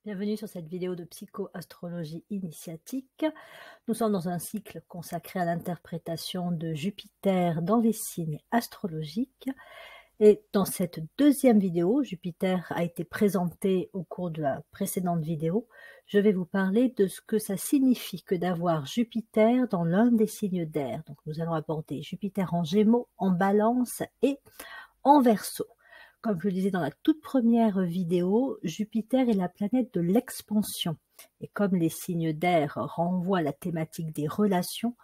Bienvenue sur cette vidéo de psycho-astrologie initiatique. Nous sommes dans un cycle consacré à l'interprétation de Jupiter dans les signes astrologiques. Et dans cette deuxième vidéo, Jupiter a été présenté au cours de la précédente vidéo. Je vais vous parler de ce que ça signifie que d'avoir Jupiter dans l'un des signes d'air. Donc nous allons aborder Jupiter en Gémeaux, en Balance et en Verseau. Comme je le disais dans la toute première vidéo, Jupiter est la planète de l'expansion. Et comme les signes d'air renvoient à la thématique des relations,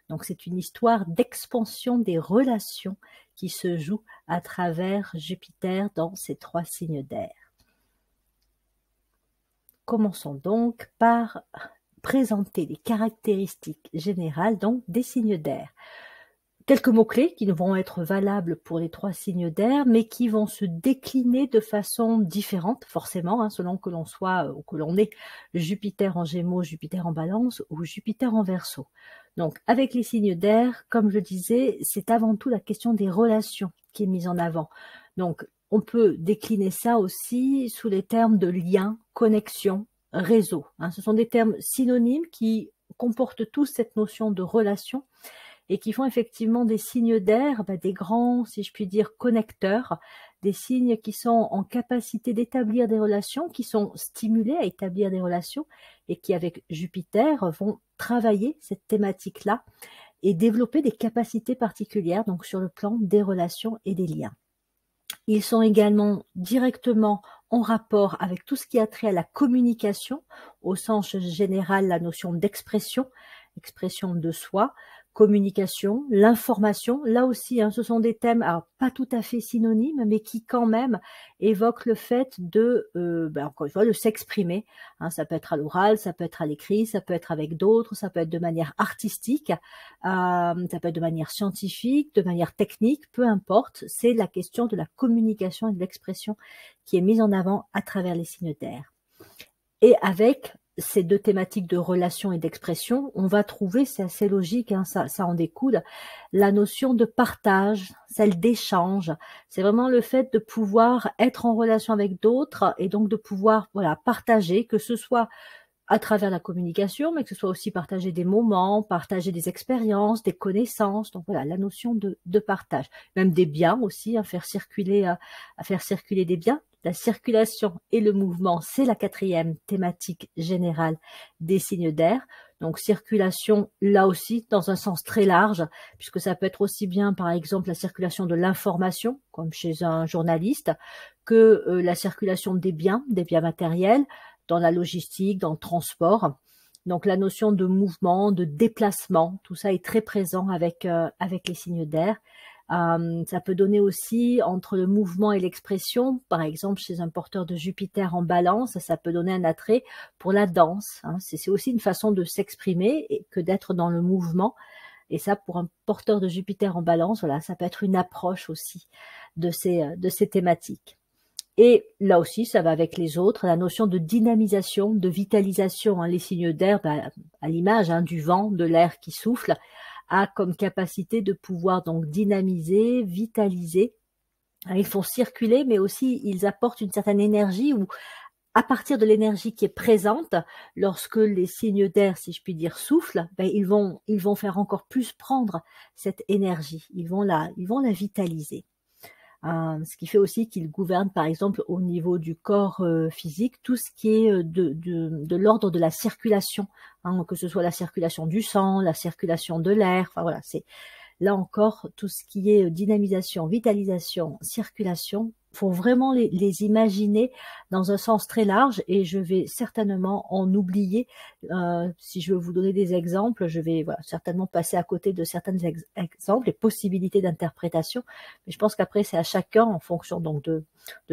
donc c'est une histoire d'expansion des relations qui se joue à travers Jupiter dans ces trois signes d'air. Commençons donc par présenter les caractéristiques générales donc, des signes d'air. Quelques mots-clés qui vont être valables pour les trois signes d'air, mais qui vont se décliner de façon différente, forcément, selon que l'on soit ou que l'on ait Jupiter en Gémeaux, Jupiter en Balance ou Jupiter en Verseau. Donc, avec les signes d'air, comme je disais, c'est avant tout la question des relations qui est mise en avant. Donc, on peut décliner ça aussi sous les termes de lien, connexion, réseau. Ce sont des termes synonymes qui comportent tous cette notion de relation, et qui font effectivement des signes d'air, des grands, si je puis dire, connecteurs, des signes qui sont en capacité d'établir des relations, qui sont stimulés à établir des relations, et qui, avec Jupiter, vont travailler cette thématique-là et développer des capacités particulières, donc sur le plan des relations et des liens. Ils sont également directement en rapport avec tout ce qui a trait à la communication, au sens général, la notion d'expression, expression de soi, communication, l'information. Là aussi, ce sont des thèmes, alors pas tout à fait synonymes, mais qui quand même évoquent le fait de, encore une fois, de s'exprimer. Ça peut être à l'oral, ça peut être à l'écrit, ça peut être avec d'autres, ça peut être de manière artistique, ça peut être de manière scientifique, de manière technique, peu importe. C'est la question de la communication et de l'expression qui est mise en avant à travers les signes d'air. Et avec ces deux thématiques de relation et d'expression, on va trouver, c'est assez logique, ça en découle, la notion de partage, celle d'échange. C'est vraiment le fait de pouvoir être en relation avec d'autres et donc de pouvoir partager, que ce soit à travers la communication, mais que ce soit aussi partager des moments, partager des expériences, des connaissances. Donc voilà, la notion de partage. Même des biens aussi, à faire circuler des biens. La circulation et le mouvement, c'est la quatrième thématique générale des signes d'air. Donc circulation, là aussi, dans un sens très large, puisque ça peut être aussi bien, par exemple, la circulation de l'information, comme chez un journaliste, que la circulation des biens matériels, dans la logistique, dans le transport. Donc la notion de mouvement, de déplacement, tout ça est très présent avec les signes d'air. Ça peut donner aussi entre le mouvement et l'expression, par exemple chez un porteur de Jupiter en Balance, ça peut donner un attrait pour la danse. C'est aussi une façon de s'exprimer que d'être dans le mouvement. Et ça, pour un porteur de Jupiter en Balance, ça peut être une approche aussi de ces thématiques. Et là aussi, ça va avec les autres, la notion de dynamisation, de vitalisation. Les signes d'air, à l'image du vent, de l'air qui souffle, a comme capacité de pouvoir donc dynamiser, vitaliser. Ils font circuler, mais aussi ils apportent une certaine énergie où, à partir de l'énergie qui est présente, lorsque les signes d'air, si je puis dire, soufflent, ils vont faire encore plus prendre cette énergie. Ils vont la vitaliser. Ce qui fait aussi qu'ils gouvernent, par exemple, au niveau du corps physique, tout ce qui est de l'ordre de la circulation, que ce soit la circulation du sang, la circulation de l'air, enfin voilà, c'est là encore tout ce qui est dynamisation, vitalisation, circulation. Faut vraiment les imaginer dans un sens très large, et je vais certainement en oublier. Si je veux vous donner des exemples, je vais certainement passer à côté de certains exemples et possibilités d'interprétation. Mais je pense qu'après, c'est à chacun, en fonction donc de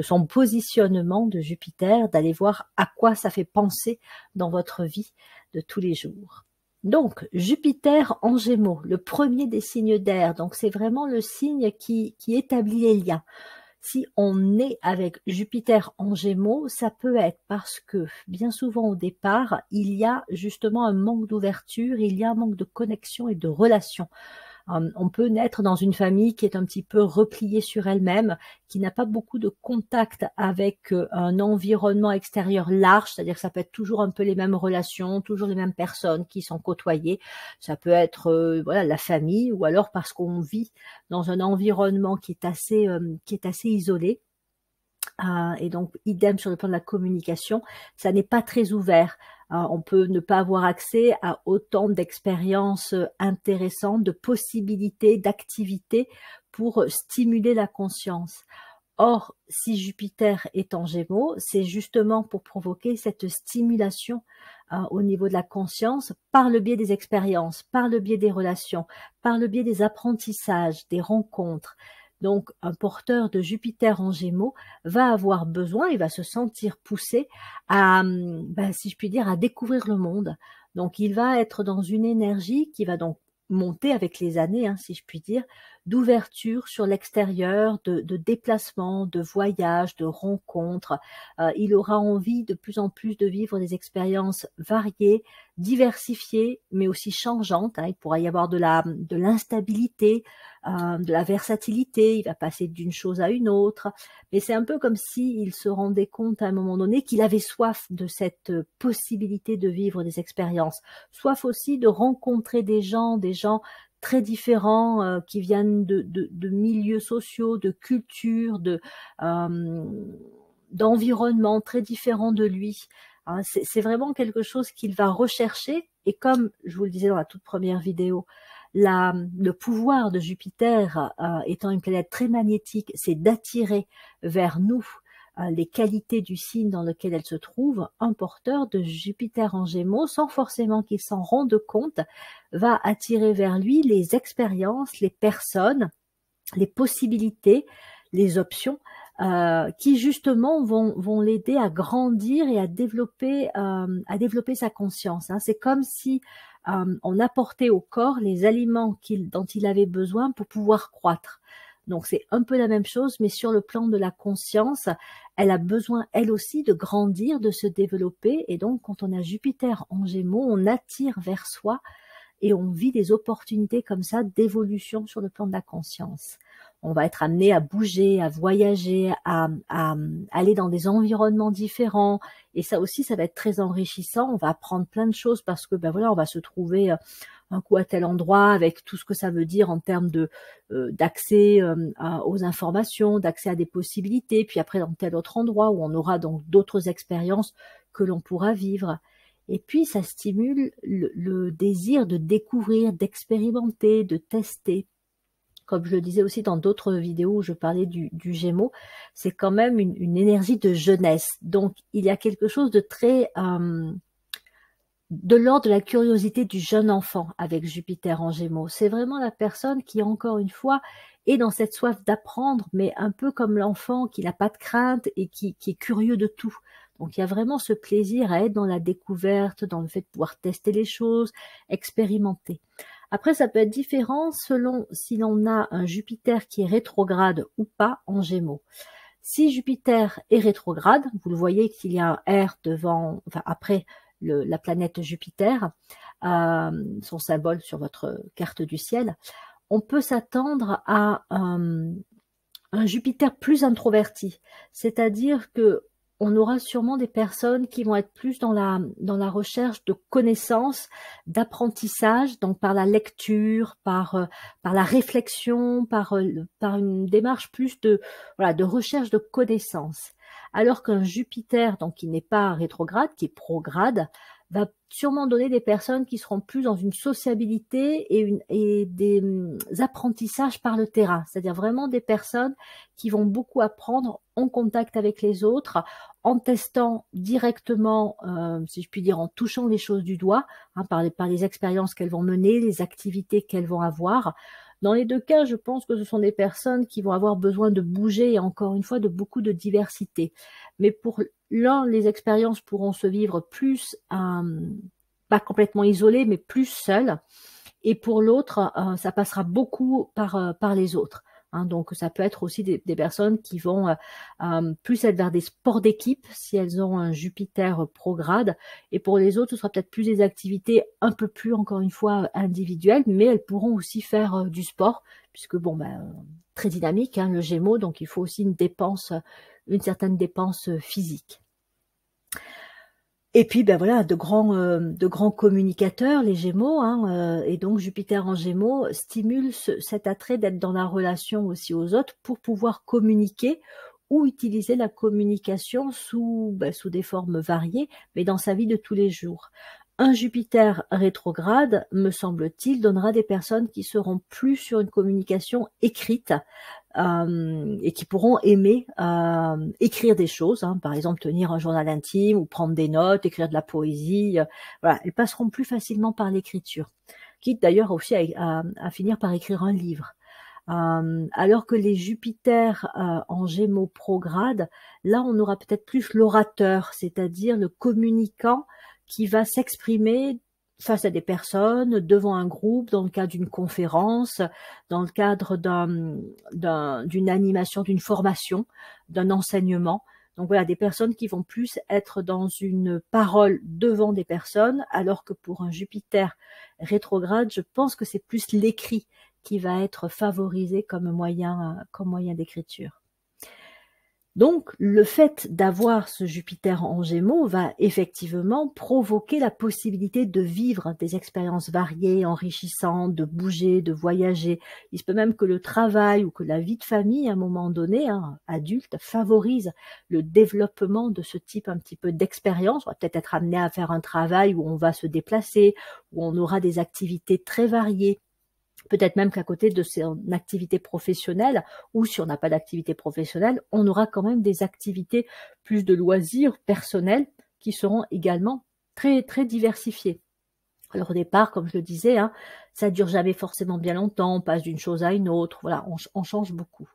son positionnement de Jupiter, d'aller voir à quoi ça fait penser dans votre vie de tous les jours. Donc, Jupiter en Gémeaux, le premier des signes d'air. Donc, c'est vraiment le signe qui établit les liens. Si on est avec Jupiter en Gémeaux, ça peut être parce que, bien souvent au départ, il y a justement un manque d'ouverture, il y a un manque de connexion et de relation. On peut naître dans une famille qui est un petit peu repliée sur elle-même, qui n'a pas beaucoup de contact avec un environnement extérieur large, c'est-à-dire que ça peut être toujours un peu les mêmes relations, toujours les mêmes personnes qui sont côtoyées. Ça peut être voilà, la famille, ou alors parce qu'on vit dans un environnement qui est assez isolé. Et donc, idem sur le plan de la communication, ça n'est pas très ouvert. On peut ne pas avoir accès à autant d'expériences intéressantes, de possibilités, d'activités pour stimuler la conscience. Or, si Jupiter est en Gémeaux, c'est justement pour provoquer cette stimulation au niveau de la conscience par le biais des expériences, par le biais des relations, par le biais des apprentissages, des rencontres. Donc, un porteur de Jupiter en Gémeaux va avoir besoin, il va se sentir poussé à, si je puis dire, à découvrir le monde. Donc, il va être dans une énergie qui va donc monter avec les années, si je puis dire, d'ouverture sur l'extérieur, de déplacement, de voyage, de rencontres. Il aura envie de plus en plus de vivre des expériences variées, diversifiées, mais aussi changeantes. Il pourra y avoir de l'instabilité, de la versatilité. Il va passer d'une chose à une autre. Mais c'est un peu comme s'il se rendait compte à un moment donné qu'il avait soif de cette possibilité de vivre des expériences. Soif aussi de rencontrer des gens très différents, qui viennent de milieux sociaux, de cultures, d'environnements très différents de lui. C'est vraiment quelque chose qu'il va rechercher, et comme je vous le disais dans la toute première vidéo, le pouvoir de Jupiter, étant une planète très magnétique, c'est d'attirer vers nous les qualités du signe dans lequel elle se trouve. Un porteur de Jupiter en Gémeaux, sans forcément qu'il s'en rende compte, va attirer vers lui les expériences, les personnes, les possibilités, les options qui justement vont l'aider à grandir et à développer sa conscience. C'est comme si on apportait au corps les aliments dont il avait besoin pour pouvoir croître. Donc c'est un peu la même chose, mais sur le plan de la conscience, elle a besoin elle aussi de grandir, de se développer, et donc quand on a Jupiter en Gémeaux, on attire vers soi et on vit des opportunités comme ça d'évolution sur le plan de la conscience. On va être amené à bouger, à voyager, à aller dans des environnements différents, et ça aussi, ça va être très enrichissant. On va apprendre plein de choses parce que voilà, on va se trouver un coup à tel endroit avec tout ce que ça veut dire en termes d'accès aux informations, d'accès à des possibilités, puis après dans tel autre endroit où on aura donc d'autres expériences que l'on pourra vivre. Et puis, ça stimule le désir de découvrir, d'expérimenter, de tester. Comme je le disais aussi dans d'autres vidéos où je parlais du Gémeaux, c'est quand même une énergie de jeunesse. Donc, il y a quelque chose de très de l'ordre de la curiosité du jeune enfant avec Jupiter en Gémeaux. C'est vraiment la personne qui, encore une fois, est dans cette soif d'apprendre, mais un peu comme l'enfant qui n'a pas de crainte et qui est curieux de tout. Donc il y a vraiment ce plaisir à être dans la découverte, dans le fait de pouvoir tester les choses, expérimenter. Après, ça peut être différent selon si l'on a un Jupiter qui est rétrograde ou pas en Gémeaux. Si Jupiter est rétrograde, vous le voyez qu'il y a un R devant, enfin après la planète Jupiter, son symbole sur votre carte du ciel, on peut s'attendre à un Jupiter plus introverti, c'est-à-dire que on aura sûrement des personnes qui vont être plus dans la recherche de connaissances, d'apprentissage, donc par la lecture, par la réflexion, par une démarche plus de recherche de connaissances. Alors qu'un Jupiter, donc qui n'est pas rétrograde, qui est prograde, va sûrement donner des personnes qui seront plus dans une sociabilité et des apprentissages par le terrain, c'est-à-dire vraiment des personnes qui vont beaucoup apprendre en contact avec les autres, en testant directement, si je puis dire, en touchant les choses du doigt, par les expériences qu'elles vont mener, les activités qu'elles vont avoir. Dans les deux cas, je pense que ce sont des personnes qui vont avoir besoin de bouger et encore une fois de beaucoup de diversité. Mais pour l'un, les expériences pourront se vivre plus, pas complètement isolées, mais plus seules. Et pour l'autre, ça passera beaucoup par les autres. hein. Donc ça peut être aussi des personnes qui vont plus être vers des sports d'équipe si elles ont un Jupiter prograde, et pour les autres ce sera peut-être plus des activités un peu plus, encore une fois, individuelles, mais elles pourront aussi faire du sport, puisque bon, très dynamique, hein, le Gémeaux, donc il faut aussi une certaine dépense physique. Et puis, voilà, de grands communicateurs, les Gémeaux, hein, et donc Jupiter en Gémeaux stimule cet attrait d'être dans la relation aussi aux autres pour pouvoir communiquer ou utiliser la communication sous des formes variées, mais dans sa vie de tous les jours. Un Jupiter rétrograde, me semble-t-il, donnera des personnes qui seront plus sur une communication écrite, et qui pourront aimer écrire des choses, hein, par exemple tenir un journal intime ou prendre des notes, écrire de la poésie. Voilà, elles passeront plus facilement par l'écriture, quitte d'ailleurs aussi à finir par écrire un livre. Alors que les Jupiters en Gémeaux prograde, là on aura peut-être plus l'orateur, c'est-à-dire le communicant qui va s'exprimer face à des personnes, devant un groupe, dans le cadre d'une conférence, dans le cadre d'une animation, d'une formation, d'un enseignement. Donc voilà, des personnes qui vont plus être dans une parole devant des personnes, alors que pour un Jupiter rétrograde, je pense que c'est plus l'écrit qui va être favorisé comme moyen d'écriture. Donc, le fait d'avoir ce Jupiter en Gémeaux va effectivement provoquer la possibilité de vivre des expériences variées, enrichissantes, de bouger, de voyager. Il se peut même que le travail ou que la vie de famille, à un moment donné, hein, adulte, favorise le développement de ce type un petit peu d'expérience. On va peut-être être amené à faire un travail où on va se déplacer, où on aura des activités très variées. Peut-être même qu'à côté de son activité professionnelle, ou si on n'a pas d'activité professionnelle, on aura quand même des activités plus de loisirs personnels qui seront également très, très diversifiées. Alors au départ, comme je le disais, hein, ça dure jamais forcément bien longtemps, on passe d'une chose à une autre, voilà, on change beaucoup.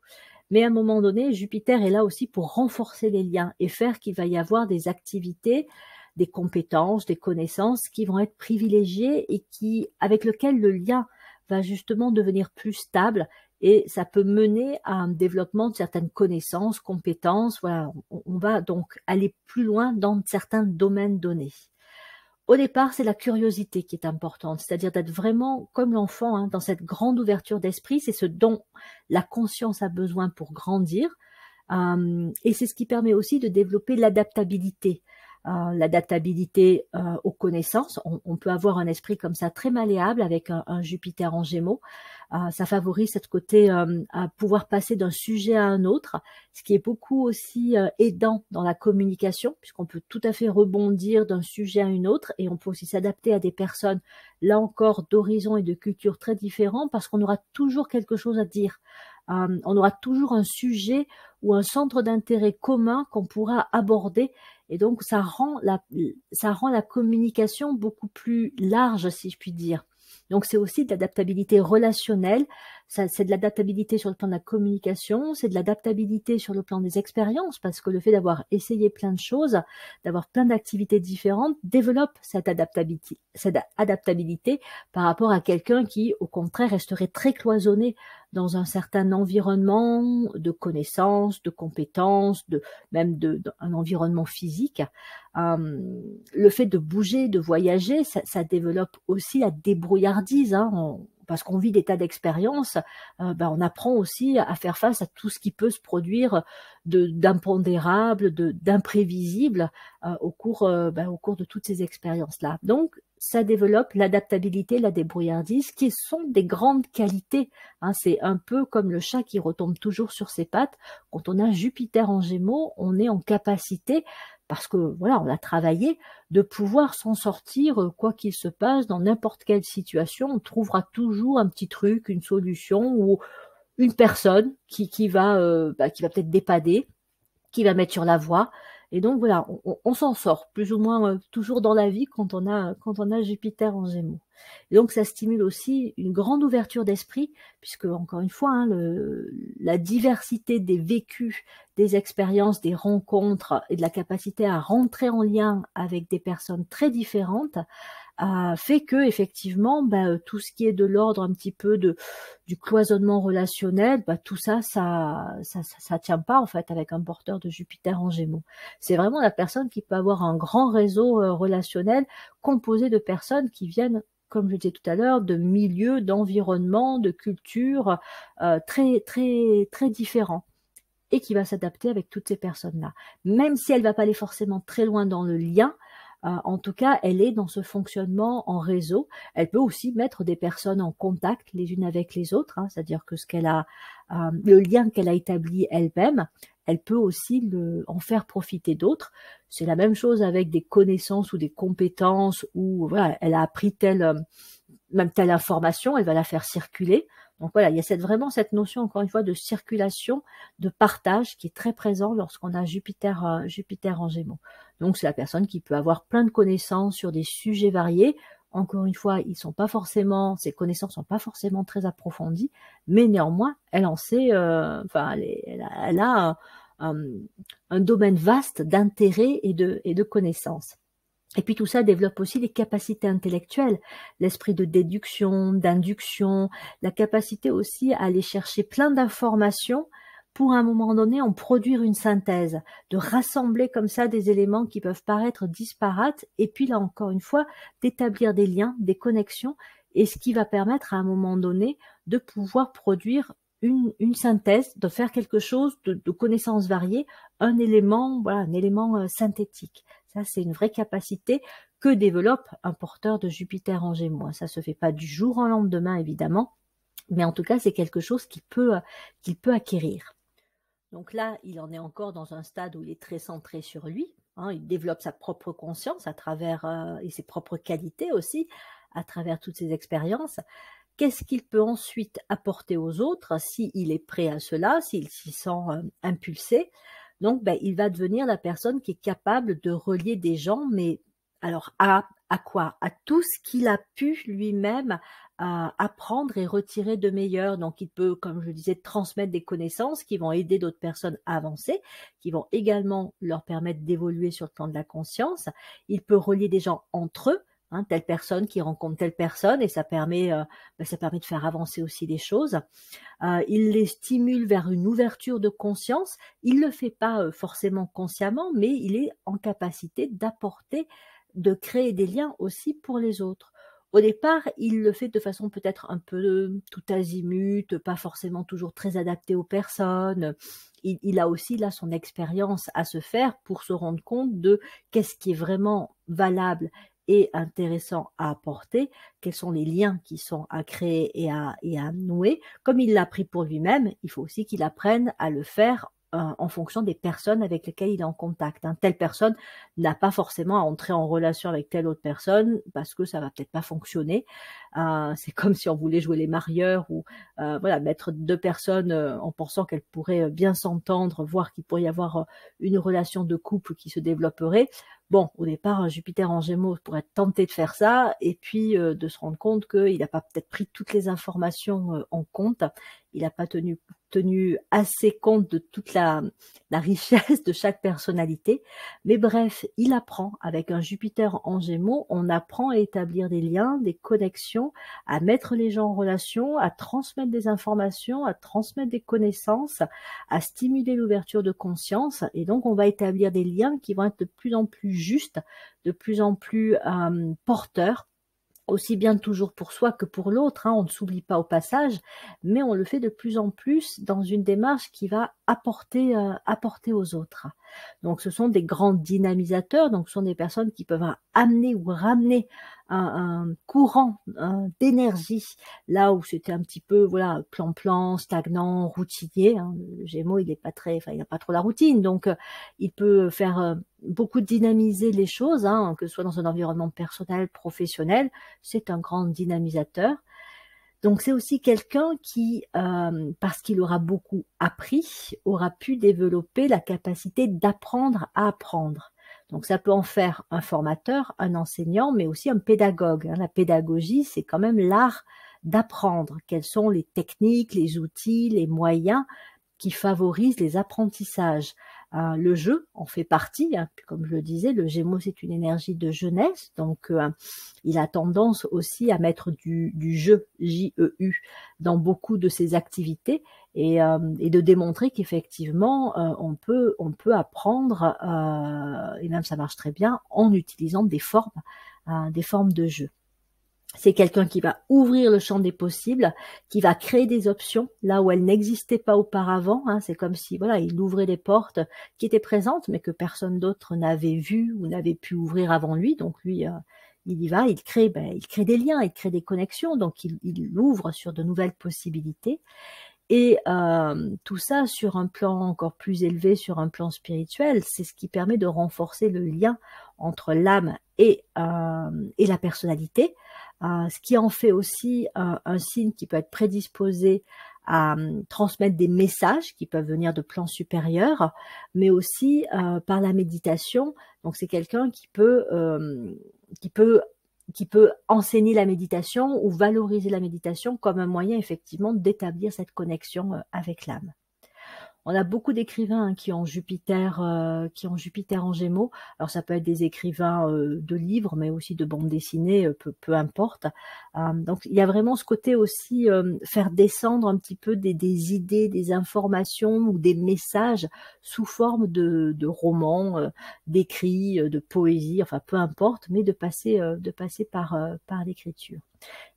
Mais à un moment donné, Jupiter est là aussi pour renforcer les liens et faire qu'il va y avoir des activités, des compétences, des connaissances qui vont être privilégiées et avec lesquelles le lien va justement devenir plus stable, et ça peut mener à un développement de certaines connaissances, compétences. Voilà, on va donc aller plus loin dans certains domaines donnés. Au départ, c'est la curiosité qui est importante, c'est-à-dire d'être vraiment comme l'enfant, hein, dans cette grande ouverture d'esprit. C'est ce dont la conscience a besoin pour grandir, et c'est ce qui permet aussi de développer l'adaptabilité. Aux connaissances. On peut avoir un esprit comme ça très malléable avec un Jupiter en Gémeaux. Ça favorise ce côté à pouvoir passer d'un sujet à un autre, ce qui est beaucoup aussi aidant dans la communication, puisqu'on peut tout à fait rebondir d'un sujet à un autre, et on peut aussi s'adapter à des personnes, là encore, d'horizons et de cultures très différents, parce qu'on aura toujours quelque chose à dire. On aura toujours un sujet ou un centre d'intérêt commun qu'on pourra aborder, et donc ça rend la communication beaucoup plus large, si je puis dire. Donc c'est aussi de l'adaptabilité relationnelle, c'est de l'adaptabilité sur le plan de la communication, c'est de l'adaptabilité sur le plan des expériences, parce que le fait d'avoir essayé plein de choses, d'avoir plein d'activités différentes, développe cette adaptabilité par rapport à quelqu'un qui, au contraire, resterait très cloisonné dans un certain environnement de connaissances, de compétences, même un environnement physique. Le fait de bouger, de voyager, ça développe aussi la débrouillardise, hein, parce qu'on vit des tas d'expériences, on apprend aussi à faire face à tout ce qui peut se produire d'impondérable, d'imprévisible au cours de toutes ces expériences-là. Donc, ça développe l'adaptabilité, la débrouillardise, qui sont des grandes qualités, hein. C'est un peu comme le chat qui retombe toujours sur ses pattes. Quand on a Jupiter en Gémeaux, on est en capacité, parce que voilà, on a travaillé, de pouvoir s'en sortir quoi qu'il se passe dans n'importe quelle situation. On trouvera toujours un petit truc, une solution, ou une personne qui va peut-être dépanner, qui va mettre sur la voie. Et donc voilà, on s'en sort plus ou moins toujours dans la vie quand on a Jupiter en Gémeaux. Et donc ça stimule aussi une grande ouverture d'esprit, puisque encore une fois, hein, la diversité des vécus, des expériences, des rencontres et de la capacité à rentrer en lien avec des personnes très différentes fait que effectivement, tout ce qui est de l'ordre un petit peu du cloisonnement relationnel, tout ça, ça tient pas en fait avec un porteur de Jupiter en Gémeaux. C'est vraiment la personne qui peut avoir un grand réseau relationnel composé de personnes qui viennent, comme je disais tout à l'heure, de milieux, d'environnements, de cultures très très très différents, et qui va s'adapter avec toutes ces personnes-là. Même si elle va pas aller forcément très loin dans le lien, en tout cas, elle est dans ce fonctionnement en réseau. Elle peut aussi mettre des personnes en contact les unes avec les autres, hein, c'est-à-dire que le lien qu'elle a établi elle-même, elle peut aussi en faire profiter d'autres. C'est la même chose avec des connaissances ou des compétences, où voilà, elle a appris même telle information, elle va la faire circuler. Donc voilà, il y a vraiment cette notion, encore une fois, de circulation, de partage qui est très présent lorsqu'on a Jupiter en Gémeaux. Donc c'est la personne qui peut avoir plein de connaissances sur des sujets variés. Encore une fois, ses connaissances sont pas forcément très approfondies, mais néanmoins, elle en sait, elle a un domaine vaste d'intérêt et de connaissances. Et puis tout ça développe aussi les capacités intellectuelles, l'esprit de déduction, d'induction, la capacité aussi à aller chercher plein d'informations pour à un moment donné en produire une synthèse, de rassembler comme ça des éléments qui peuvent paraître disparates, et puis là encore une fois, d'établir des liens, des connexions, et ce qui va permettre à un moment donné de pouvoir produire une synthèse, de faire quelque chose de connaissances variées, un élément synthétique. Ça, c'est une vraie capacité que développe un porteur de Jupiter en Gémeaux. Ça se fait pas du jour au lendemain, évidemment, mais en tout cas, c'est quelque chose qu'il peut acquérir. Donc là, il en est encore dans un stade où il est très centré sur lui, hein, il développe sa propre conscience à travers et ses propres qualités aussi, à travers toutes ses expériences. Qu'est-ce qu'il peut ensuite apporter aux autres s'il est prêt à cela, s'il s'y sent impulsé? Donc, il va devenir la personne qui est capable de relier des gens, mais alors à quoi? À tout ce qu'il a pu lui-même apprendre et retirer de meilleur. Donc, il peut, comme je le disais, transmettre des connaissances qui vont aider d'autres personnes à avancer, qui vont également leur permettre d'évoluer sur le plan de la conscience. Il peut relier des gens entre eux, hein, telle personne qui rencontre telle personne, et ça permet de faire avancer aussi les choses. Il les stimule vers une ouverture de conscience. Il le fait pas forcément consciemment, mais il est en capacité d'apporter, de créer des liens aussi pour les autres. Au départ, il le fait de façon peut-être un peu tout azimut, pas forcément toujours très adaptée aux personnes. Il a aussi là son expérience à se faire pour se rendre compte de qu'est-ce qui est vraiment valable et intéressant à apporter, quels sont les liens qui sont à créer et à nouer. Comme il l'a appris pour lui-même, il faut aussi qu'il apprenne à le faire en fonction des personnes avec lesquelles il est en contact. Hein. Telle personne n'a pas forcément à entrer en relation avec telle autre personne parce que ça va peut-être pas fonctionner. C'est comme si on voulait jouer les marieurs ou mettre deux personnes en pensant qu'elles pourraient bien s'entendre, voire qu'il pourrait y avoir une relation de couple qui se développerait. Bon, au départ, Jupiter en Gémeaux pourrait tenter de faire ça, et puis de se rendre compte qu'il n'a pas peut-être pris toutes les informations en compte, il n'a pas tenu assez compte de toute la richesse de chaque personnalité. Mais bref, il apprend. Avec un Jupiter en Gémeaux, on apprend à établir des liens, des connexions, à mettre les gens en relation, à transmettre des informations, à transmettre des connaissances, à stimuler l'ouverture de conscience. Et donc, on va établir des liens qui vont être de plus en plus justes, de plus en plus porteurs, aussi bien toujours pour soi que pour l'autre, hein, on ne s'oublie pas au passage, mais on le fait de plus en plus dans une démarche qui va apporter aux autres. Donc ce sont des grands dynamisateurs, donc ce sont des personnes qui peuvent amener ou ramener un courant d'énergie là où c'était un petit peu plan-plan, stagnant, routinier. Hein. Le Gémeaux, il n'a pas trop la routine, donc il peut faire beaucoup dynamiser les choses, hein, que ce soit dans un environnement personnel, professionnel. C'est un grand dynamisateur. Donc c'est aussi quelqu'un qui, parce qu'il aura beaucoup appris, aura pu développer la capacité d'apprendre à apprendre. Donc ça peut en faire un formateur, un enseignant, mais aussi un pédagogue. Hein. La pédagogie, c'est quand même l'art d'apprendre. Quelles sont les techniques, les outils, les moyens qui favorisent les apprentissages. Le jeu en fait partie, hein, comme je le disais, le Gémeaux c'est une énergie de jeunesse, donc il a tendance aussi à mettre du jeu, J-E-U, dans beaucoup de ses activités et de démontrer qu'effectivement on peut apprendre, et même ça marche très bien, en utilisant des formes de jeu. C'est quelqu'un qui va ouvrir le champ des possibles, qui va créer des options là où elles n'existaient pas auparavant. Hein. C'est comme si voilà, il ouvrait des portes qui étaient présentes, mais que personne d'autre n'avait vu ou n'avait pu ouvrir avant lui. Donc lui, il y va, il crée des liens, il crée des connexions. Donc il ouvre sur de nouvelles possibilités. Et tout ça sur un plan encore plus élevé, sur un plan spirituel, c'est ce qui permet de renforcer le lien entre l'âme et la personnalité, ce qui en fait aussi un signe qui peut être prédisposé à transmettre des messages qui peuvent venir de plans supérieurs, mais aussi par la méditation. Donc c'est quelqu'un qui peut enseigner la méditation ou valoriser la méditation comme un moyen effectivement d'établir cette connexion avec l'âme. On a beaucoup d'écrivains hein, qui ont Jupiter en Gémeaux. Alors ça peut être des écrivains de livres, mais aussi de bandes dessinées, peu importe. Donc il y a vraiment ce côté aussi faire descendre un petit peu des idées, des informations ou des messages sous forme de romans, d'écrits, de poésie, enfin peu importe, mais de passer par l'écriture.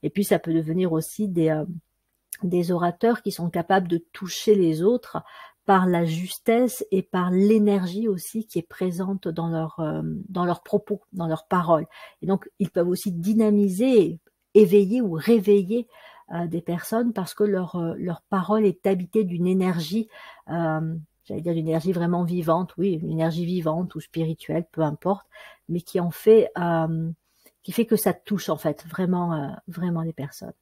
Et puis ça peut devenir aussi des orateurs qui sont capables de toucher les autres par la justesse et par l'énergie aussi qui est présente dans leurs propos, dans leurs paroles. Et donc, ils peuvent aussi dynamiser, éveiller ou réveiller des personnes parce que leur parole est habitée d'une énergie, j'allais dire d'une énergie vraiment vivante, oui, une énergie vivante ou spirituelle, peu importe, mais qui fait que ça touche en fait vraiment les personnes.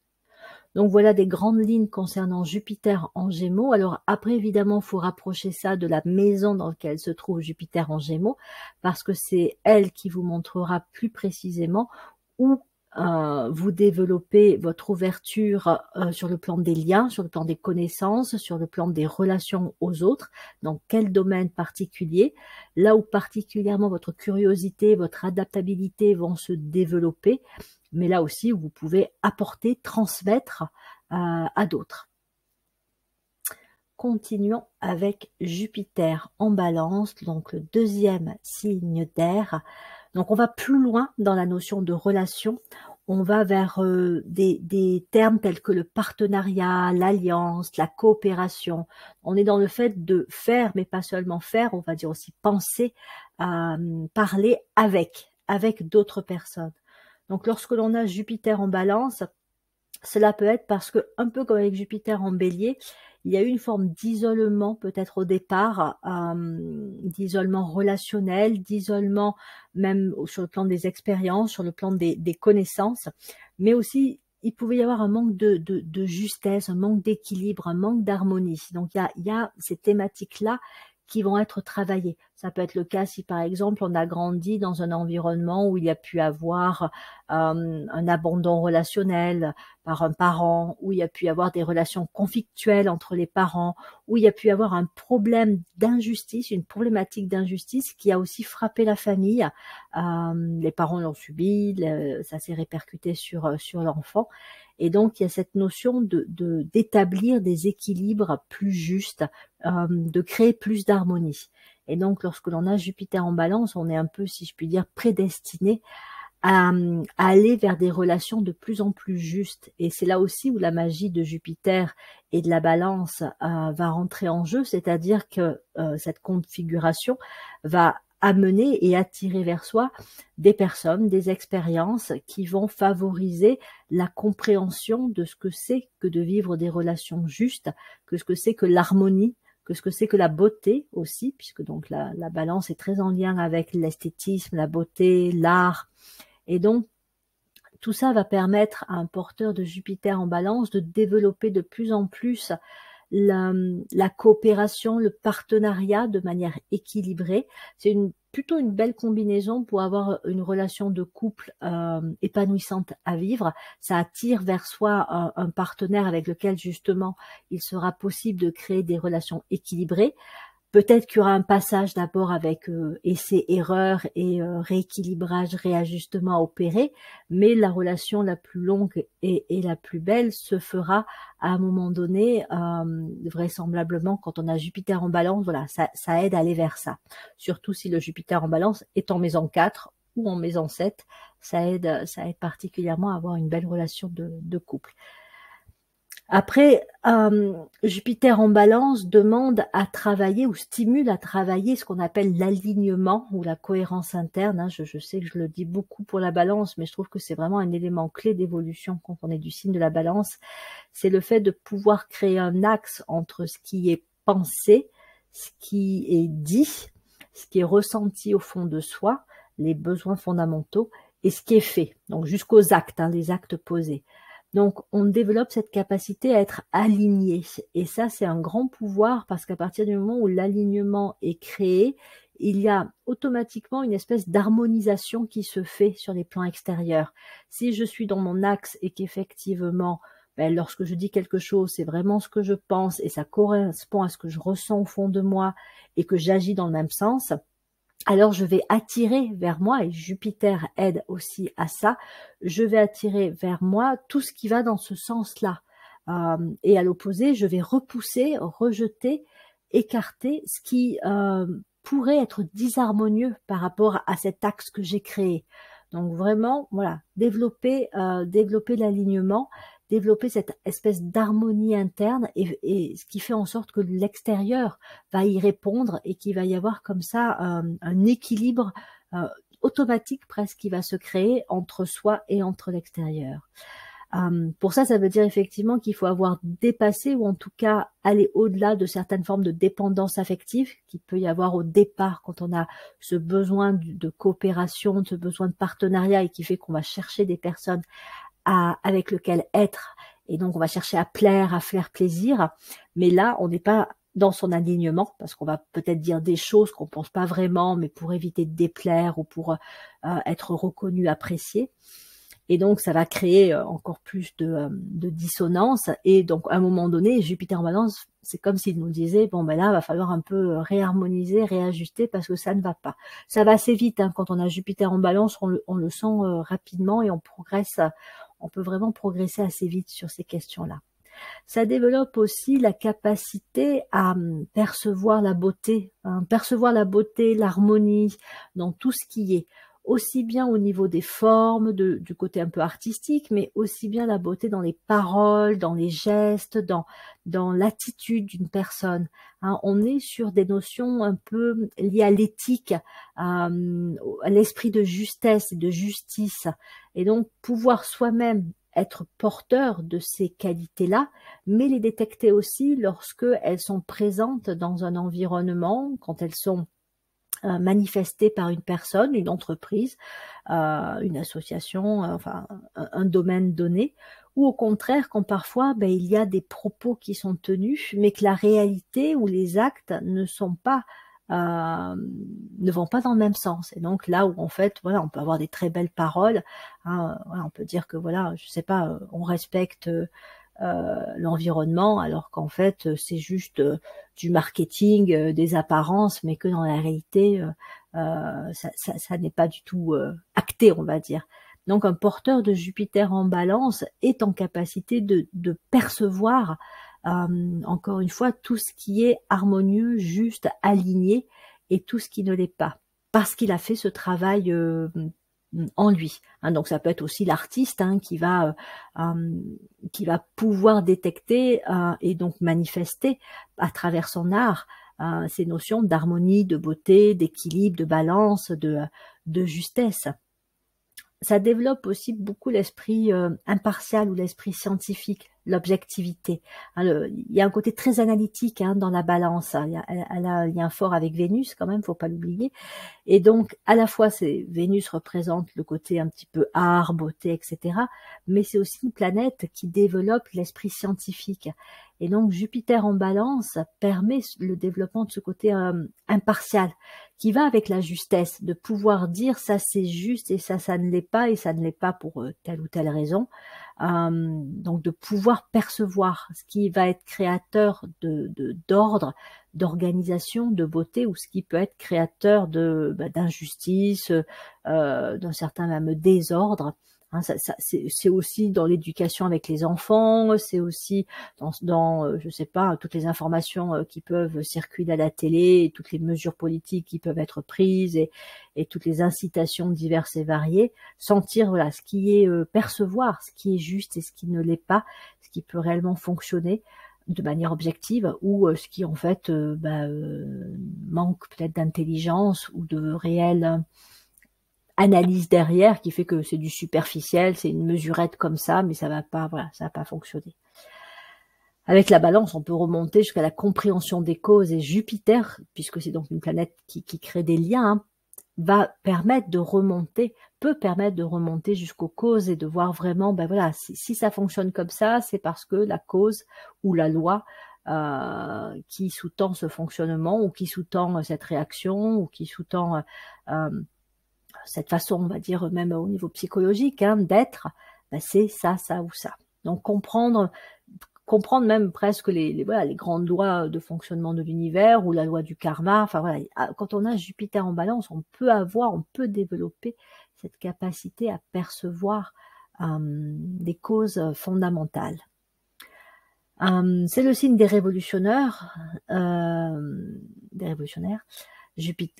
Donc voilà des grandes lignes concernant Jupiter en Gémeaux. Alors après, évidemment, il faut rapprocher ça de la maison dans laquelle se trouve Jupiter en Gémeaux, parce que c'est elle qui vous montrera plus précisément où vous développez votre ouverture sur le plan des liens, sur le plan des connaissances, sur le plan des relations aux autres, dans quel domaine particulier, là où particulièrement votre curiosité, votre adaptabilité vont se développer, mais là aussi vous pouvez apporter, transmettre à d'autres. Continuons avec Jupiter en Balance, donc le deuxième signe d'air. Donc on va plus loin dans la notion de relation, on va vers des termes tels que le partenariat, l'alliance, la coopération. On est dans le fait de faire, mais pas seulement faire, on va dire aussi penser, parler avec d'autres personnes. Donc lorsque l'on a Jupiter en Balance, cela peut être parce que, un peu comme avec Jupiter en Bélier, il y a eu une forme d'isolement peut-être au départ, d'isolement relationnel, d'isolement même sur le plan des expériences, sur le plan des connaissances, mais aussi il pouvait y avoir un manque de justesse, un manque d'équilibre, un manque d'harmonie. Donc il y a ces thématiques-là qui vont être travaillées. Ça peut être le cas si par exemple on a grandi dans un environnement où il y a pu avoir un abandon relationnel par un parent, où il y a pu avoir des relations conflictuelles entre les parents, où il y a pu avoir un problème d'injustice, une problématique d'injustice qui a aussi frappé la famille. Les parents l'ont subi, ça s'est répercuté sur l'enfant. Et donc, il y a cette notion d'établir des équilibres plus justes, de créer plus d'harmonie. Et donc, lorsque l'on a Jupiter en Balance, on est un peu, si je puis dire, prédestiné à aller vers des relations de plus en plus justes. Et c'est là aussi où la magie de Jupiter et de la Balance va rentrer en jeu, c'est-à-dire que cette configuration va amener et attirer vers soi des personnes, des expériences qui vont favoriser la compréhension de ce que c'est que de vivre des relations justes, que ce que c'est que l'harmonie, que ce que c'est que la beauté aussi, puisque donc la Balance est très en lien avec l'esthétisme, la beauté, l'art. Et donc, tout ça va permettre à un porteur de Jupiter en Balance de développer de plus en plus la coopération, le partenariat de manière équilibrée. C'est plutôt une belle combinaison pour avoir une relation de couple épanouissante à vivre. Ça attire vers soi un partenaire avec lequel justement il sera possible de créer des relations équilibrées. Peut-être qu'il y aura un passage d'abord avec essai-erreur et rééquilibrage, réajustement à opérer, mais la relation la plus longue et la plus belle se fera à un moment donné, vraisemblablement quand on a Jupiter en balance. Voilà, ça aide à aller vers ça. Surtout si le Jupiter en balance est en maison 4 ou en maison 7, ça aide particulièrement à avoir une belle relation de couple. Après, Jupiter en balance demande à travailler ou stimule à travailler ce qu'on appelle l'alignement ou la cohérence interne. Hein. Je sais que je le dis beaucoup pour la balance, mais je trouve que c'est vraiment un élément clé d'évolution quand on est du signe de la balance. C'est le fait de pouvoir créer un axe entre ce qui est pensé, ce qui est dit, ce qui est ressenti au fond de soi, les besoins fondamentaux, et ce qui est fait. Donc jusqu'aux actes, hein, les actes posés. Donc, on développe cette capacité à être aligné. Et ça, c'est un grand pouvoir parce qu'à partir du moment où l'alignement est créé, il y a automatiquement une espèce d'harmonisation qui se fait sur les plans extérieurs. Si je suis dans mon axe et qu'effectivement, lorsque je dis quelque chose, c'est vraiment ce que je pense et ça correspond à ce que je ressens au fond de moi et que j'agis dans le même sens, alors je vais attirer vers moi, et Jupiter aide aussi à ça, je vais attirer vers moi tout ce qui va dans ce sens-là. Et à l'opposé, je vais repousser, rejeter, écarter ce qui pourrait être disharmonieux par rapport à cet axe que j'ai créé. Donc vraiment, voilà, développer l'alignement, développer cette espèce d'harmonie interne et ce qui fait en sorte que l'extérieur va y répondre et qu'il va y avoir comme ça un équilibre automatique presque qui va se créer entre soi et entre l'extérieur. Pour ça, ça veut dire effectivement qu'il faut avoir dépassé ou en tout cas aller au-delà de certaines formes de dépendance affective qu'il peut y avoir au départ quand on a ce besoin de coopération, ce besoin de partenariat et qui fait qu'on va chercher des personnes avec lequel être, et donc on va chercher à plaire, à faire plaisir, mais là on n'est pas dans son alignement, parce qu'on va peut-être dire des choses qu'on pense pas vraiment, mais pour éviter de déplaire ou pour être reconnu, apprécié, et donc ça va créer encore plus de dissonance, et donc à un moment donné, Jupiter en balance, c'est comme s'il nous disait, bon ben là, va falloir un peu réharmoniser, réajuster, parce que ça ne va pas. Ça va assez vite, hein, quand on a Jupiter en balance, on le sent rapidement, et on progresse. On peut vraiment progresser assez vite sur ces questions-là. Ça développe aussi la capacité à percevoir la beauté, hein, percevoir la beauté, l'harmonie dans tout ce qui est, aussi bien au niveau des formes, du côté un peu artistique, mais aussi bien la beauté dans les paroles, dans les gestes, dans l'attitude d'une personne. Hein, on est sur des notions un peu liées à l'éthique, à l'esprit de justesse et de justice. Et donc, pouvoir soi-même être porteur de ces qualités-là, mais les détecter aussi lorsque elles sont présentes dans un environnement, quand elles sont manifestées par une personne, une entreprise, une association, enfin un domaine donné, ou au contraire quand parfois il y a des propos qui sont tenus, mais que la réalité ou les actes ne vont pas dans le même sens. Et donc là où en fait, voilà, on peut avoir des très belles paroles, hein, voilà, on peut dire que voilà, je sais pas, on respecte l'environnement, alors qu'en fait c'est juste du marketing, des apparences, mais que dans la réalité ça n'est pas du tout acté, on va dire. Donc un porteur de Jupiter en balance est en capacité de percevoir encore une fois tout ce qui est harmonieux, juste, aligné, et tout ce qui ne l'est pas, parce qu'il a fait ce travail en lui. Hein, donc ça peut être aussi l'artiste qui va pouvoir détecter et donc manifester à travers son art ces notions d'harmonie, de beauté, d'équilibre, de balance, de justesse. Ça développe aussi beaucoup l'esprit impartial ou l'esprit scientifique, l'objectivité. Hein, il y a un côté très analytique dans la balance. Hein. Elle a un lien fort avec Vénus quand même, faut pas l'oublier. Et donc, à la fois, Vénus représente le côté un petit peu art, beauté, etc. Mais c'est aussi une planète qui développe l'esprit scientifique. Et donc, Jupiter en balance permet le développement de ce côté impartial, qui va avec la justesse, de pouvoir dire ça c'est juste et ça ne l'est pas, et ça ne l'est pas pour telle ou telle raison. Donc de pouvoir percevoir ce qui va être créateur d'ordre, d'organisation, de beauté, ou ce qui peut être créateur d'injustice, d'un certain même désordre. Hein, c'est aussi dans l'éducation avec les enfants, c'est aussi je sais pas, toutes les informations qui peuvent circuler à la télé, et toutes les mesures politiques qui peuvent être prises, et toutes les incitations diverses et variées. Sentir voilà ce qui est percevoir ce qui est juste et ce qui ne l'est pas, ce qui peut réellement fonctionner de manière objective, ou ce qui en fait manque peut-être d'intelligence ou de réelle analyse derrière, qui fait que c'est du superficiel, c'est une mesurette comme ça, mais ça va pas, voilà, ça va pas fonctionner. Avec la balance, on peut remonter jusqu'à la compréhension des causes, et Jupiter, puisque c'est donc une planète qui crée des liens, hein, peut permettre de remonter jusqu'aux causes, et de voir vraiment, voilà, si ça fonctionne comme ça, c'est parce que la cause ou la loi qui sous-tend ce fonctionnement, ou qui sous-tend cette réaction, ou qui sous-tend cette façon, on va dire, même au niveau psychologique, hein, d'être, c'est ça, ça ou ça. Donc comprendre même presque les grandes lois de fonctionnement de l'univers, ou la loi du karma. Enfin voilà, quand on a Jupiter en balance, on peut développer cette capacité à percevoir des causes fondamentales. C'est le signe des révolutionnaires.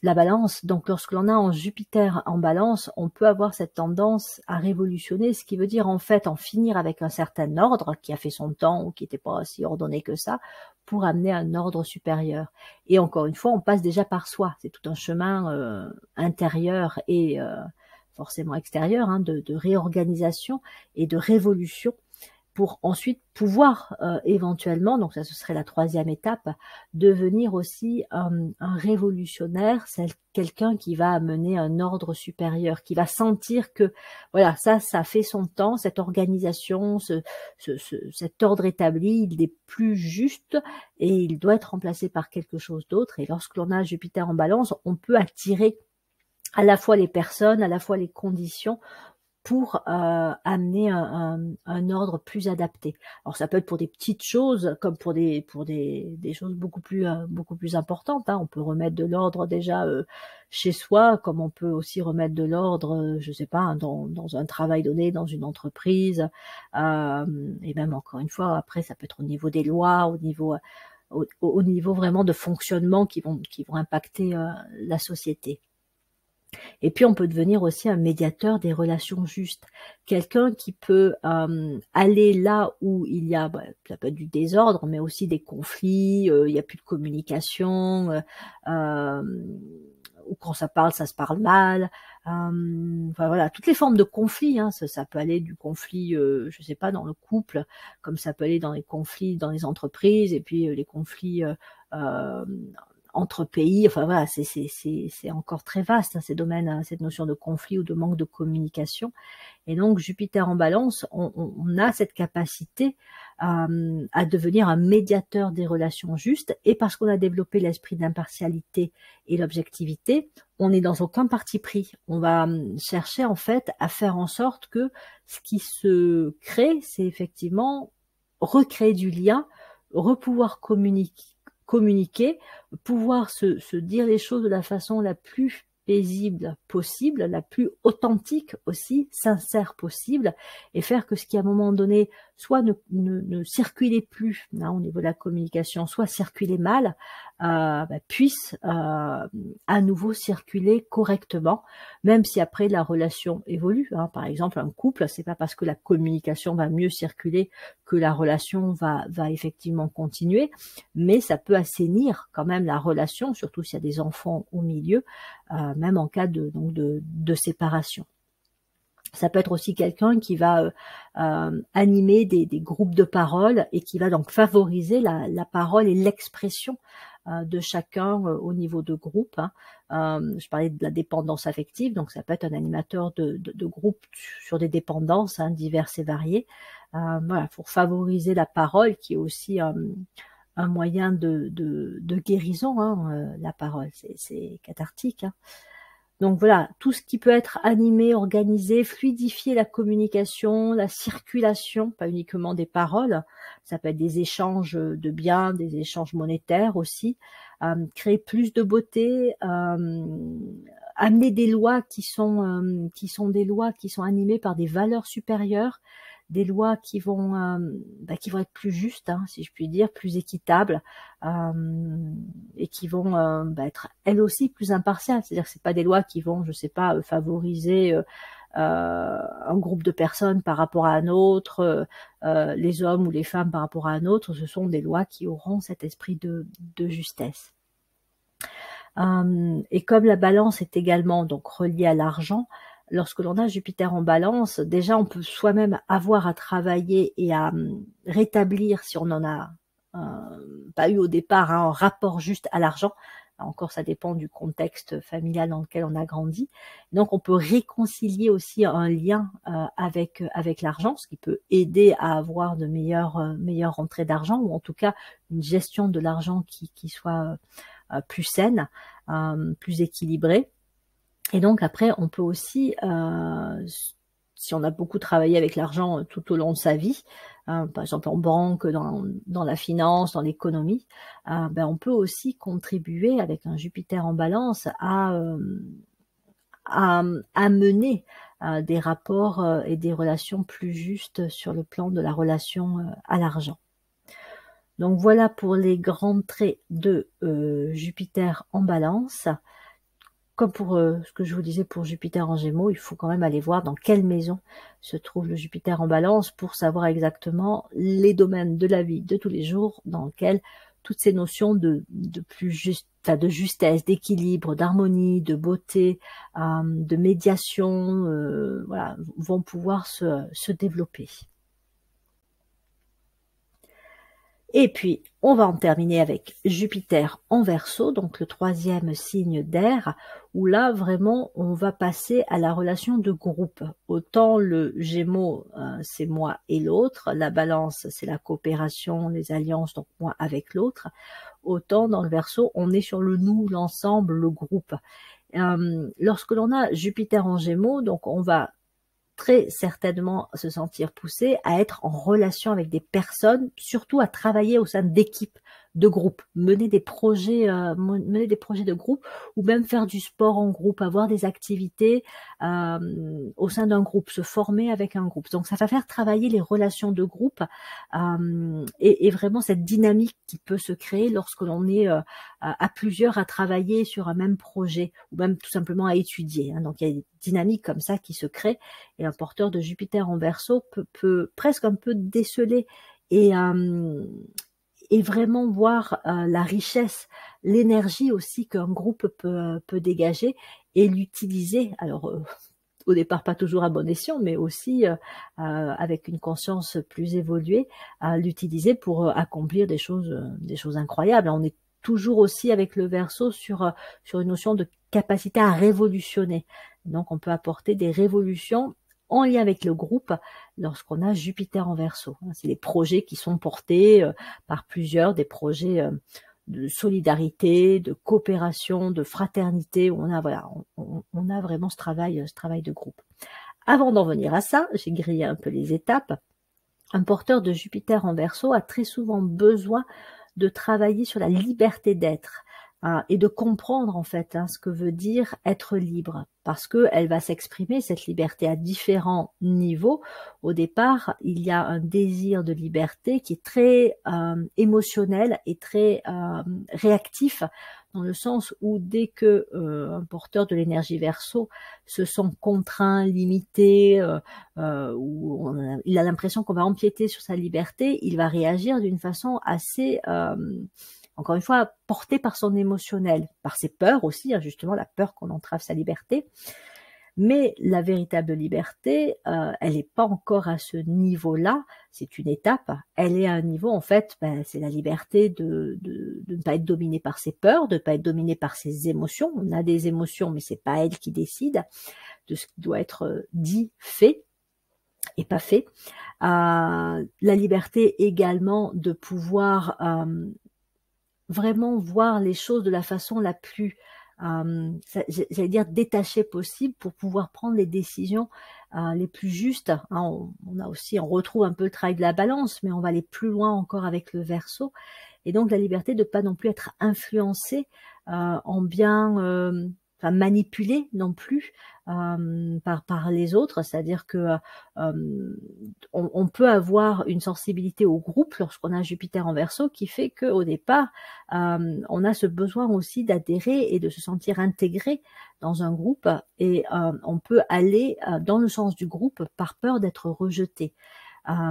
La balance, donc lorsque l'on a en Jupiter en balance, on peut avoir cette tendance à révolutionner, ce qui veut dire en fait en finir avec un certain ordre qui a fait son temps, ou qui n'était pas si ordonné que ça, pour amener un ordre supérieur. Et encore une fois, on passe déjà par soi, c'est tout un chemin intérieur et forcément extérieur, hein, de réorganisation et de révolution, pour ensuite pouvoir éventuellement, donc ça ce serait la troisième étape, devenir aussi un révolutionnaire, c'est quelqu'un qui va amener un ordre supérieur, qui va sentir que voilà, ça fait son temps, cette organisation, cet ordre établi, il n'est plus juste, et il doit être remplacé par quelque chose d'autre. Et lorsque l'on a Jupiter en balance, on peut attirer à la fois les personnes, à la fois les conditions, pour amener un ordre plus adapté. Alors ça peut être pour des petites choses, comme pour des choses beaucoup plus importantes, hein. On peut remettre de l'ordre déjà chez soi, comme on peut aussi remettre de l'ordre, je sais pas, hein, dans un travail donné, dans une entreprise, et même encore une fois, après ça peut être au niveau des lois, au niveau vraiment de fonctionnement qui vont impacter la société. Et puis on peut devenir aussi un médiateur des relations justes, quelqu'un qui peut aller là où il y a, ça peut être du désordre, mais aussi des conflits, il n'y a plus de communication, ou quand ça se parle mal, enfin voilà, toutes les formes de conflits, hein, ça peut aller du conflit, je sais pas, dans le couple, comme ça peut aller dans les conflits dans les entreprises, et puis les conflits entre pays. Enfin voilà, c'est encore très vaste, hein, ces domaines, hein, cette notion de conflit ou de manque de communication. Et donc Jupiter en balance, on a cette capacité à devenir un médiateur des relations justes, et parce qu'on a développé l'esprit d'impartialité et l'objectivité, on n'est dans aucun parti pris. On va chercher en fait à faire en sorte que ce qui se crée, c'est effectivement recréer du lien, repouvoir communiquer, pouvoir se dire les choses de la façon la plus paisible possible, la plus authentique aussi, sincère possible, et faire que ce qui à un moment donné soit ne circulait plus, hein, au niveau de la communication, soit circulait mal, puisse à nouveau circuler correctement, même si après la relation évolue, hein. Par exemple, un couple, c'est pas parce que la communication va mieux circuler que la relation va effectivement continuer, mais ça peut assainir quand même la relation, surtout s'il y a des enfants au milieu, même en cas de séparation. Ça peut être aussi quelqu'un qui va animer des groupes de parole, et qui va donc favoriser la parole et l'expression de chacun au niveau de groupe, hein. Je parlais de la dépendance affective, donc ça peut être un animateur de groupe sur des dépendances, hein, diverses et variées, voilà, pour favoriser la parole, qui est aussi un moyen de guérison, hein, la parole, c'est cathartique, hein. Donc voilà, tout ce qui peut être animé, organisé, fluidifier la communication, la circulation, pas uniquement des paroles, ça peut être des échanges de biens, des échanges monétaires aussi, créer plus de beauté, amener des lois qui sont des lois qui sont animées par des valeurs supérieures, des lois qui vont être plus justes, hein, si je puis dire, plus équitables, et qui vont être elles aussi plus impartiales. C'est-à-dire que c'est pas des lois qui vont, je sais pas, favoriser un groupe de personnes par rapport à un autre, les hommes ou les femmes par rapport à un autre. Ce sont des lois qui auront cet esprit de justesse. Et comme la balance est également donc reliée à l'argent, lorsque l'on a Jupiter en balance, déjà on peut soi-même avoir à travailler et à rétablir, si on n'en a pas eu au départ, hein, un rapport juste à l'argent. Encore, ça dépend du contexte familial dans lequel on a grandi. Donc, on peut réconcilier aussi un lien avec l'argent, ce qui peut aider à avoir de meilleures rentrées d'argent, ou en tout cas une gestion de l'argent qui soit plus saine, plus équilibrée. Et donc après, on peut aussi, si on a beaucoup travaillé avec l'argent tout au long de sa vie, par exemple en banque, dans la finance, dans l'économie, on peut aussi contribuer avec un Jupiter en balance à mener des rapports et des relations plus justes sur le plan de la relation à l'argent. Donc voilà pour les grands traits de Jupiter en balance. Comme pour ce que je vous disais pour Jupiter en Gémeaux, il faut quand même aller voir dans quelle maison se trouve le Jupiter en balance pour savoir exactement les domaines de la vie de tous les jours dans lesquels toutes ces notions de justesse, d'équilibre, d'harmonie, de beauté, de médiation, voilà, vont pouvoir se développer. Et puis, on va en terminer avec Jupiter en Verseau, donc le 3e signe d'air, où là, vraiment, on va passer à la relation de groupe. Autant le Gémeaux, c'est moi et l'autre, la Balance, c'est la coopération, les alliances, donc moi avec l'autre. Autant dans le Verseau, on est sur le nous, l'ensemble, le groupe. Lorsque l'on a Jupiter en Gémeaux, donc on va très certainement se sentir poussé à être en relation avec des personnes, surtout à travailler au sein d'équipes, de groupes, mener des projets de groupe, ou même faire du sport en groupe, avoir des activités au sein d'un groupe, se former avec un groupe. Donc ça va faire travailler les relations de groupe et vraiment cette dynamique qui peut se créer lorsque l'on est à plusieurs à travailler sur un même projet, ou même tout simplement à étudier, hein. Donc il y a des dynamiques comme ça qui se créent, et un porteur de Jupiter en Verseau peut presque un peu déceler et vraiment voir la richesse, l'énergie aussi qu'un groupe peut dégager, et l'utiliser. Alors au départ pas toujours à bon escient, mais aussi avec une conscience plus évoluée, l'utiliser pour accomplir des choses incroyables. On est toujours aussi avec le Verseau sur une notion de capacité à révolutionner. Donc on peut apporter des révolutions en lien avec le groupe lorsqu'on a Jupiter en Verseau. C'est les projets qui sont portés par plusieurs, des projets de solidarité, de coopération, de fraternité, où on a vraiment ce travail de groupe. Avant d'en venir à ça, j'ai grillé un peu les étapes. Un porteur de Jupiter en Verseau a très souvent besoin de travailler sur la liberté d'être, et de comprendre en fait ce que veut dire être libre, parce que elle va s'exprimer, cette liberté, à différents niveaux. Au départ, il y a un désir de liberté qui est très émotionnel et très réactif, dans le sens où dès que un porteur de l'énergie Verseau se sent contraint, limité, ou il a l'impression qu'on va empiéter sur sa liberté, il va réagir d'une façon assez encore une fois, porté par son émotionnel, par ses peurs aussi, justement la peur qu'on entrave sa liberté. Mais la véritable liberté, elle n'est pas encore à ce niveau-là, c'est une étape. Elle est à un niveau, en fait, c'est la liberté de ne pas être dominé par ses peurs, de ne pas être dominé par ses émotions. On a des émotions, mais c'est pas elle qui décide de ce qui doit être dit, fait et pas fait. La liberté également de pouvoir vraiment voir les choses de la façon la plus, j'allais dire détachée possible pour pouvoir prendre les décisions les plus justes. Hein, on retrouve un peu le travail de la balance, mais on va aller plus loin encore avec le Verseau. Et donc la liberté de ne pas non plus être influencé en bien, enfin manipulé non plus par les autres, c'est-à-dire que on peut avoir une sensibilité au groupe lorsqu'on a Jupiter en Verseau qui fait qu'au départ on a ce besoin aussi d'adhérer et de se sentir intégré dans un groupe, et on peut aller dans le sens du groupe par peur d'être rejeté.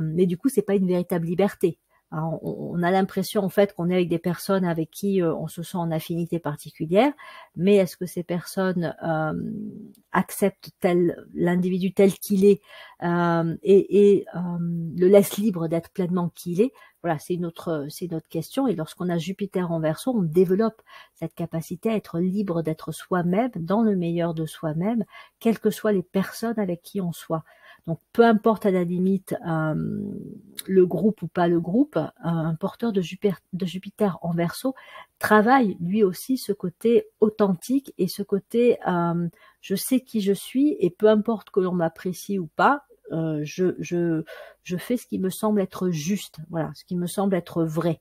Mais du coup c'est pas une véritable liberté. On a l'impression en fait qu'on est avec des personnes avec qui on se sent en affinité particulière, mais est-ce que ces personnes acceptent l'individu tel qu'il est et le laissent libre d'être pleinement qui il est? Voilà, c'est une autre question. Et lorsqu'on a Jupiter en Verseau, on développe cette capacité à être libre d'être soi-même, dans le meilleur de soi-même, quelles que soient les personnes avec qui on soit. Donc, peu importe à la limite le groupe ou pas le groupe, un porteur de Jupiter en Verseau travaille lui aussi ce côté authentique et ce côté je sais qui je suis et peu importe que l'on m'apprécie ou pas, je fais ce qui me semble être juste, voilà, ce qui me semble être vrai.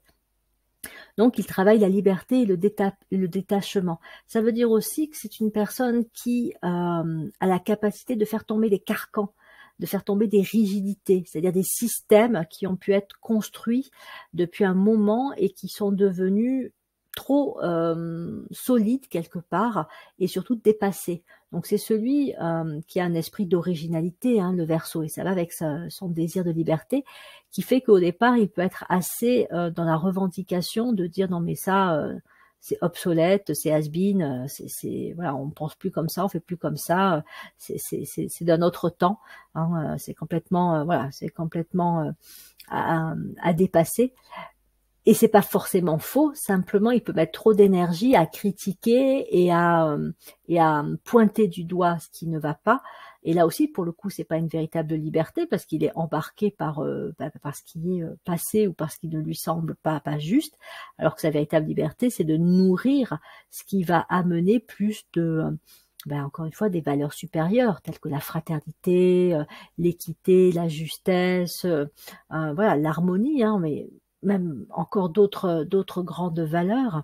Donc, il travaille la liberté et le détachement. Ça veut dire aussi que c'est une personne qui a la capacité de faire tomber les carcans, de faire tomber des rigidités, c'est-à-dire des systèmes qui ont pu être construits depuis un moment et qui sont devenus trop solides quelque part et surtout dépassés. Donc c'est celui qui a un esprit d'originalité, hein, le Verseau, et ça va avec son désir de liberté, qui fait qu'au départ il peut être assez dans la revendication de dire non mais ça c'est obsolète, c'est has-been, voilà, on pense plus comme ça, on fait plus comme ça, c'est d'un autre temps, hein, c'est complètement voilà, c'est complètement à dépasser. Et c'est pas forcément faux, simplement il peut mettre trop d'énergie à critiquer et à pointer du doigt ce qui ne va pas. Et là aussi, pour le coup, c'est pas une véritable liberté parce qu'il est embarqué par ce qui est passé ou par ce qui ne lui semble pas juste. Alors que sa véritable liberté, c'est de nourrir ce qui va amener plus de encore une fois, des valeurs supérieures telles que la fraternité, l'équité, la justesse, voilà, l'harmonie, hein, mais même encore d'autres grandes valeurs.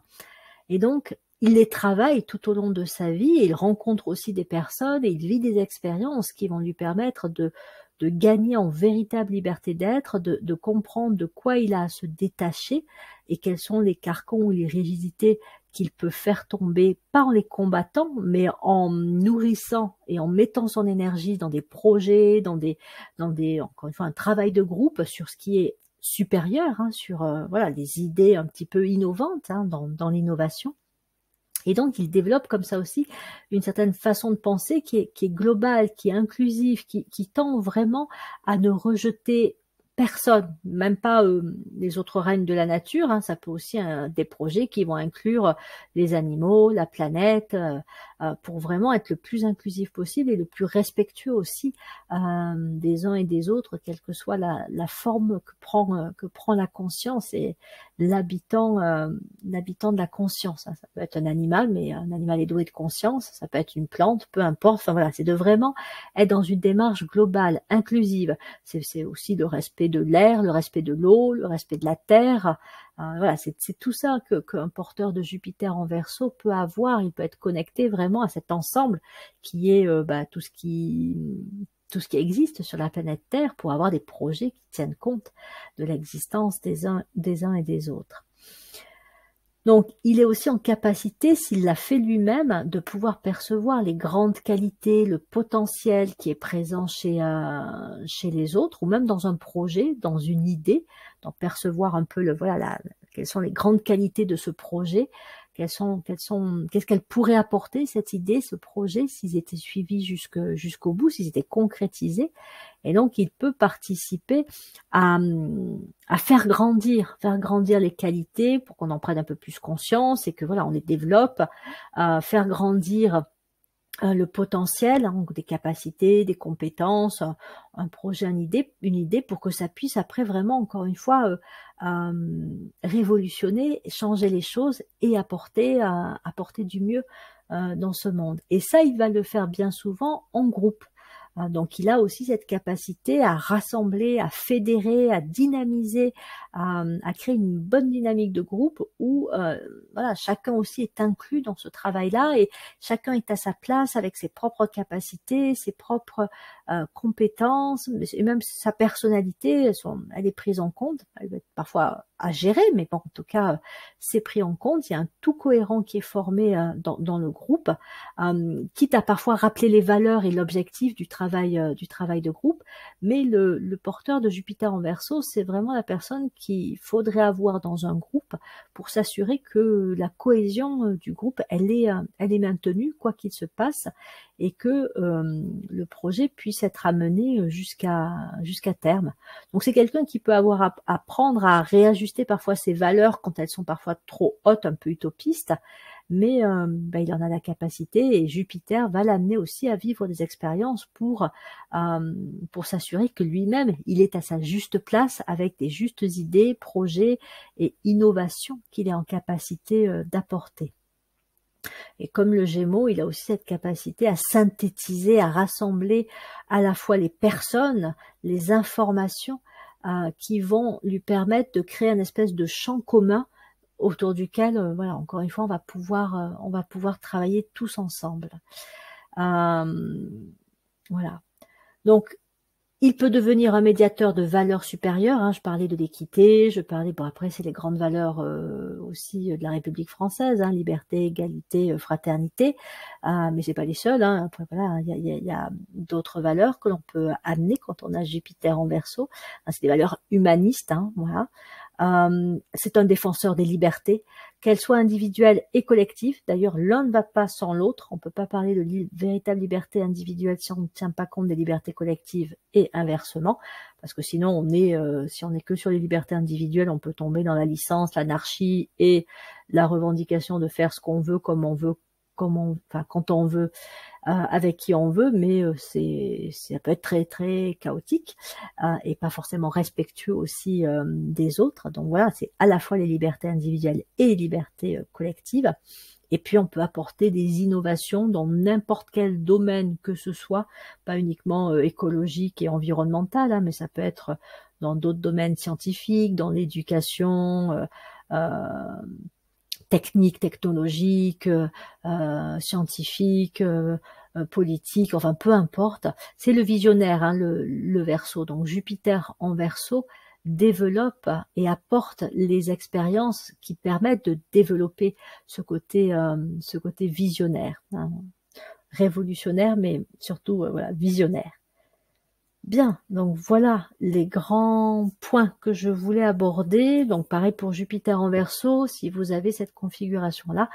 Et donc, il les travaille tout au long de sa vie et il rencontre aussi des personnes et il vit des expériences qui vont lui permettre de gagner en véritable liberté d'être, de comprendre de quoi il a à se détacher et quels sont les carcans ou les rigidités qu'il peut faire tomber, pas en les combattant, mais en nourrissant et en mettant son énergie dans des projets, dans des encore une fois, un travail de groupe sur ce qui est supérieur, hein, sur voilà, des idées un petit peu innovantes, hein, dans l'innovation. Et donc, il développe comme ça aussi une certaine façon de penser qui est globale, qui est inclusive, qui tend vraiment à ne rejeter personne, même pas les autres règnes de la nature, hein, ça peut aussi des projets qui vont inclure les animaux, la planète, pour vraiment être le plus inclusif possible et le plus respectueux aussi des uns et des autres, quelle que soit la forme que prend la conscience et l'habitant de la conscience. Hein. Ça peut être un animal, mais un animal est doué de conscience, ça peut être une plante, peu importe. Enfin voilà, c'est de vraiment être dans une démarche globale, inclusive. C'est aussi le respect de l'air, le respect de l'eau, le respect de la terre. Voilà, c'est tout ça qu'un porteur de Jupiter en Verseau peut avoir. Il peut être connecté vraiment à cet ensemble qui est tout ce qui existe sur la planète Terre pour avoir des projets qui tiennent compte de l'existence des uns et des autres. Donc, il est aussi en capacité, s'il l'a fait lui-même, de pouvoir percevoir les grandes qualités, le potentiel qui est présent chez les autres, ou même dans un projet, dans une idée, d'en percevoir un peu quelles sont les grandes qualités de ce projet, qu'est-ce qu'elle pourrait apporter, cette idée, ce projet, s'ils étaient suivis jusqu'au bout, s'ils étaient concrétisés. Et donc, il peut participer à faire grandir les qualités pour qu'on en prenne un peu plus conscience et que voilà, on les développe, faire grandir le potentiel, hein, des capacités, des compétences, un projet, une idée pour que ça puisse après vraiment, encore une fois, révolutionner, changer les choses et apporter du mieux dans ce monde. Et ça, il va le faire bien souvent en groupe. Donc, il a aussi cette capacité à rassembler, à fédérer, à dynamiser, à créer une bonne dynamique de groupe où voilà, chacun aussi est inclus dans ce travail-là et chacun est à sa place avec ses propres capacités, ses propres compétences et même sa personnalité, elle est prise en compte. Elle va être parfois à gérer, mais bon, en tout cas, c'est pris en compte. Il y a un tout cohérent qui est formé dans le groupe, quitte à parfois rappeler les valeurs et l'objectif du travail de groupe. Mais le porteur de Jupiter en Verseau, c'est vraiment la personne qu'il faudrait avoir dans un groupe pour s'assurer que la cohésion du groupe, elle est maintenue, quoi qu'il se passe, et que le projet puisse être amené jusqu'à terme. Donc c'est quelqu'un qui peut avoir à apprendre à réajuster parfois ses valeurs quand elles sont parfois trop hautes, un peu utopistes, mais il en a la capacité et Jupiter va l'amener aussi à vivre des expériences pour s'assurer que lui-même, il est à sa juste place avec des justes idées, projets et innovations qu'il est en capacité d'apporter. Et comme le Gémeaux, il a aussi cette capacité à synthétiser, à rassembler à la fois les personnes, les informations qui vont lui permettre de créer une espèce de champ commun autour duquel, voilà, encore une fois, on va pouvoir travailler tous ensemble. Voilà. Donc, il peut devenir un médiateur de valeurs supérieures, hein. Je parlais de l'équité, je parlais, bon après c'est les grandes valeurs aussi de la République française, hein, liberté, égalité, fraternité, mais c'est pas les seules, hein. Après voilà, il y a d'autres valeurs que l'on peut amener quand on a Jupiter en Verseau, hein, c'est des valeurs humanistes, hein, voilà. C'est un défenseur des libertés, qu'elles soient individuelles et collectives. D'ailleurs, l'un ne va pas sans l'autre. On ne peut pas parler de véritable liberté individuelle si on ne tient pas compte des libertés collectives et inversement. Parce que sinon, si on est que sur les libertés individuelles, on peut tomber dans la licence, l'anarchie et la revendication de faire ce qu'on veut, comme on veut, quand on veut, avec qui on veut, mais ça peut être très très chaotique et pas forcément respectueux aussi des autres. Donc voilà, c'est à la fois les libertés individuelles et les libertés collectives. Et puis on peut apporter des innovations dans n'importe quel domaine que ce soit, pas uniquement écologique et environnemental, hein, mais ça peut être dans d'autres domaines scientifiques, dans l'éducation, technique, technologique, scientifique, politique, enfin peu importe. C'est le visionnaire, hein, le Verseau. Donc Jupiter en Verseau développe et apporte les expériences qui permettent de développer ce côté visionnaire, hein, révolutionnaire, mais surtout voilà, visionnaire. Bien, donc voilà les grands points que je voulais aborder. Donc pareil pour Jupiter en Verseau, si vous avez cette configuration-là,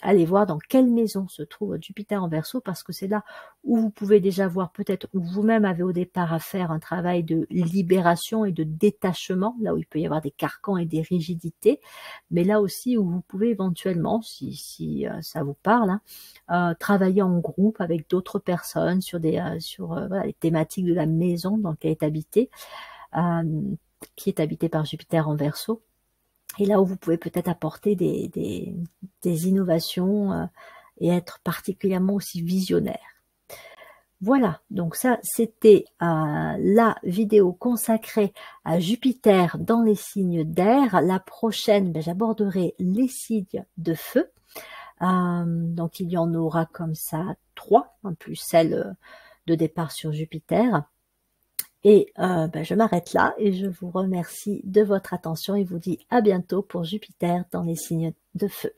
allez voir dans quelle maison se trouve Jupiter en Verseau, parce que c'est là où vous pouvez déjà voir peut-être où vous-même avez au départ à faire un travail de libération et de détachement, là où il peut y avoir des carcans et des rigidités, mais là aussi où vous pouvez éventuellement, si ça vous parle, hein, travailler en groupe avec d'autres personnes sur voilà, les thématiques de la maison dans laquelle est habitée, qui est habitée par Jupiter en Verseau. Et là où vous pouvez peut-être apporter des innovations et être particulièrement aussi visionnaire. Voilà, donc ça c'était la vidéo consacrée à Jupiter dans les signes d'air. La prochaine, j'aborderai les signes de feu. Donc il y en aura comme ça 3, en plus celle de départ sur Jupiter. Et je m'arrête là et je vous remercie de votre attention et vous dis à bientôt pour Jupiter dans les signes de feu.